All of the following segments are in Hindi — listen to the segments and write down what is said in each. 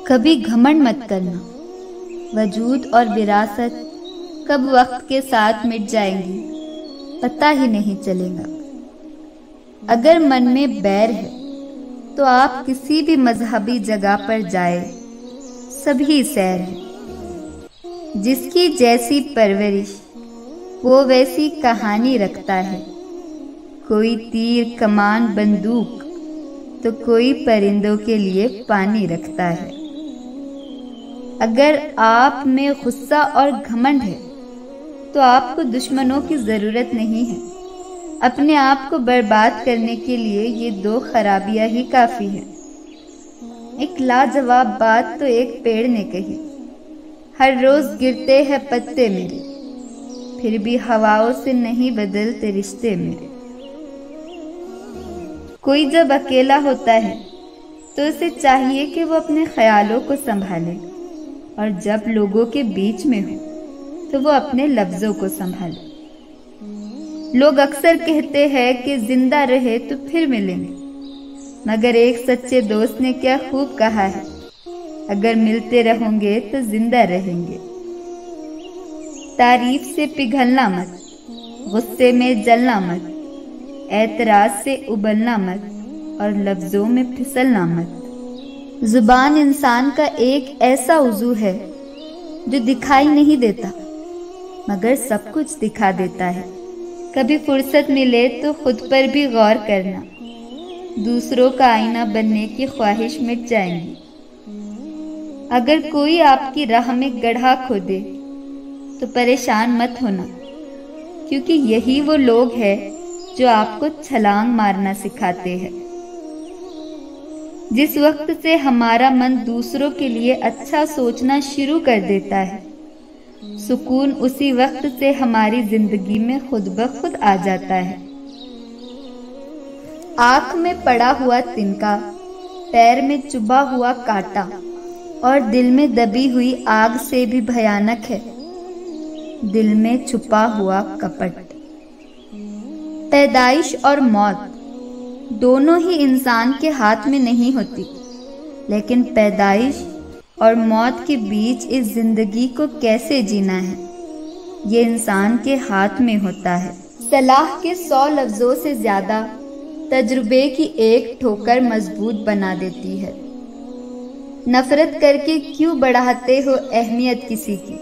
कभी घमंड मत करना। वजूद और विरासत कब वक्त के साथ मिट जाएंगी पता ही नहीं चलेगा। अगर मन में बैर है तो आप किसी भी मजहबी जगह पर जाए, सभी सैर है। जिसकी जैसी परवरिश वो वैसी कहानी रखता है। कोई तीर कमान बंदूक तो कोई परिंदों के लिए पानी रखता है। अगर आप में गुस्सा और घमंड है तो आपको दुश्मनों की जरूरत नहीं है। अपने आप को बर्बाद करने के लिए ये दो खराबियां ही काफी है। एक लाजवाब बात तो एक पेड़ ने कही, हर रोज गिरते हैं पत्ते मेरे, फिर भी हवाओं से नहीं बदलते रिश्ते मेरे। कोई जब अकेला होता है तो उसे चाहिए कि वो अपने ख्यालों को संभाले, और जब लोगों के बीच में हो तो वो अपने लफ्जों को संभाले। लोग अक्सर कहते हैं कि जिंदा रहे तो फिर मिलेंगे, मगर एक सच्चे दोस्त ने क्या खूब कहा है, अगर मिलते रहोगे तो जिंदा रहेंगे। तारीफ से पिघलना मत, गुस्से में जलना मत, एतराज से उबलना मत, और लफ्जों में फिसलना मत। जुबान इंसान का एक ऐसा उज़ू है जो दिखाई नहीं देता मगर सब कुछ दिखा देता है। कभी फुर्सत मिले तो खुद पर भी गौर करना, दूसरों का आईना बनने की ख्वाहिश मिट जाएंगी। अगर कोई आपकी राह में गड्ढा खोदे तो परेशान मत होना, क्योंकि यही वो लोग हैं जो आपको छलांग मारना सिखाते हैं। जिस वक्त से हमारा मन दूसरों के लिए अच्छा सोचना शुरू कर देता है, सुकून उसी वक्त से हमारी जिंदगी में खुद ब खुद आ जाता है। आंख में पड़ा हुआ तिनका, पैर में चुभा हुआ कांटा और दिल में दबी हुई आग से भी भयानक है दिल में छुपा हुआ कपट। पैदाइश और मौत दोनों ही इंसान के हाथ में नहीं होती, लेकिन पैदाइश और मौत के बीच इस जिंदगी को कैसे जीना है ये इंसान के हाथ में होता है। सलाह के 100 लफ्जों से ज्यादा तजुर्बे की एक ठोकर मजबूत बना देती है। नफरत करके क्यों बढ़ाते हो अहमियत किसी की,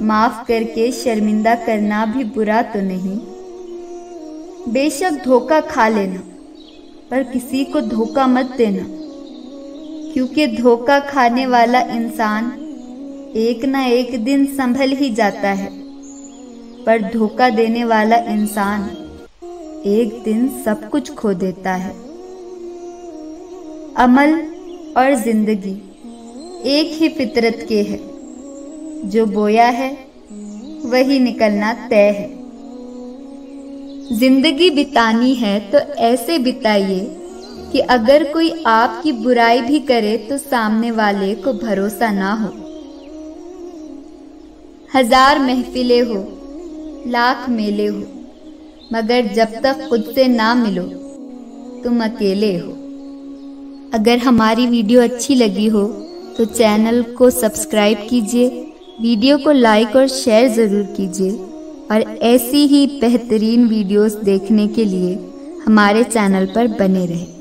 माफ करके शर्मिंदा करना भी बुरा तो नहीं। बेशक धोखा खा लेना, पर किसी को धोखा मत देना, क्योंकि धोखा खाने वाला इंसान एक ना एक दिन संभल ही जाता है, पर धोखा देने वाला इंसान एक दिन सब कुछ खो देता है। अमल और जिंदगी एक ही फितरत के है, जो बोया है वही निकलना तय है। जिंदगी बितानी है तो ऐसे बिताइए कि अगर कोई आपकी बुराई भी करे तो सामने वाले को भरोसा ना हो। 1000 महफिलें हो, लाख मेले हो, मगर जब तक खुद से ना मिलो तुम अकेले हो। अगर हमारी वीडियो अच्छी लगी हो तो चैनल को सब्सक्राइब कीजिए, वीडियो को लाइक और शेयर ज़रूर कीजिए, और ऐसी ही बेहतरीन वीडियोस देखने के लिए हमारे चैनल पर बने रहें।